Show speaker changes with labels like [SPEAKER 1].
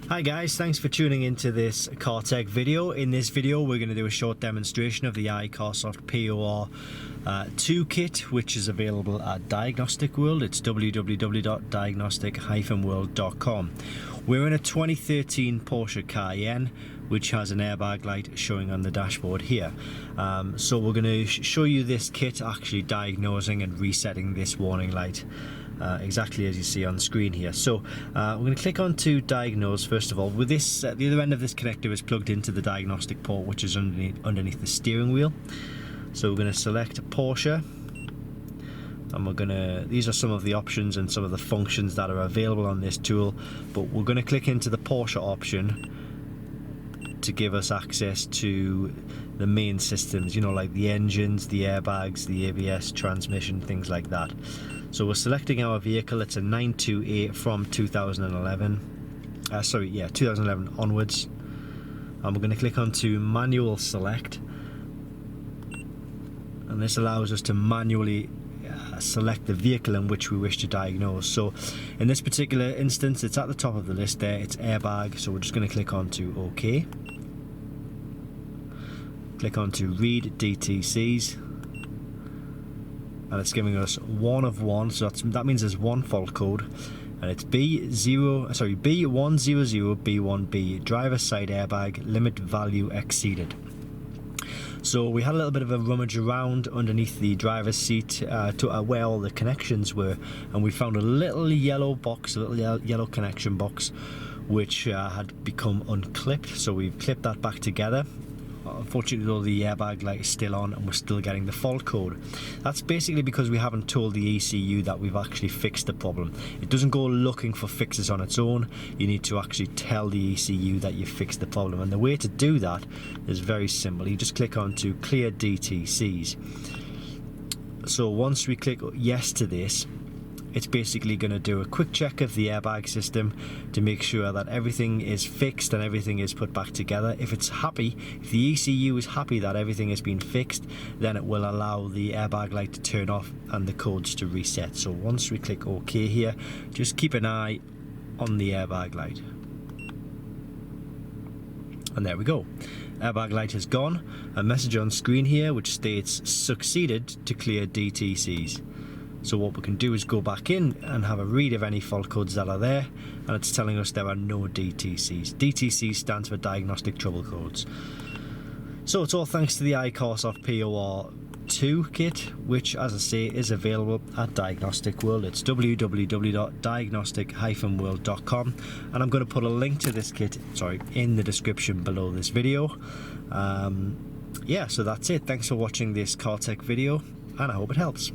[SPEAKER 1] Hi guys, thanks for tuning into this car tech video. In this video we're going to do a short demonstration of the iCarsoft POR 2 kit, which is available at Diagnostic World. It's www.diagnostic-world.com. We're in a 2013 Porsche Cayenne, which has an airbag light showing on the dashboard here. So we're going to show you this kit actually diagnosing and resetting this warning light. Exactly as you see on screen here. So we're going to click on to diagnose first of all. With this, the other end of this connector is plugged into the diagnostic port, which is underneath the steering wheel. So we're going to select Porsche, and we're going to, these are some of the options and some of the functions that are available on this tool, but we're going to click into the Porsche option to give us access to the main systems, you know, like the engines, the airbags, the ABS, transmission, things like that. So we're selecting our vehicle. It's a 928 from 2011. 2011 onwards. And we're going to click on to manual select. And this allows us to manually select the vehicle in which we wish to diagnose. So in this particular instance, it's at the top of the list there. It's airbag. So we're just going to click on to OK. Click on to read DTCs. And it's giving us 1 of 1, so that means there's one fault code, and it's B100B1B, driver side airbag, limit value exceeded. So we had a little bit of a rummage around underneath the driver's seat to where all the connections were, and we found a little yellow box, a little yellow connection box, which had become unclipped. So we've clipped that back together. Unfortunately though, the airbag light is still on and we're still getting the fault code. That's basically because we haven't told the ECU that we've actually fixed the problem. It doesn't go looking for fixes on its own. You need to actually tell the ECU that you've fixed the problem, and the way to do that is very simple. You just click on to clear DTCs. So once we click yes to this, it's basically going to do a quick check of the airbag system to make sure that everything is fixed and everything is put back together. If it's happy, if the ECU is happy that everything has been fixed, then it will allow the airbag light to turn off and the codes to reset. So once we click OK here, just keep an eye on the airbag light. And there we go. Airbag light has gone. A message on screen here which states succeeded to clear DTCs. So what we can do is go back in and have a read of any fault codes that are there, and it's telling us there are no DTCs. DTC stands for Diagnostic Trouble Codes. So it's all thanks to the iCarsoft POR 2 kit, which, as I say, is available at Diagnostic World. It's www.diagnostic-world.com, and I'm going to put a link to this kit, in the description below this video. Yeah, so that's it. Thanks for watching this car tech video, and I hope it helps.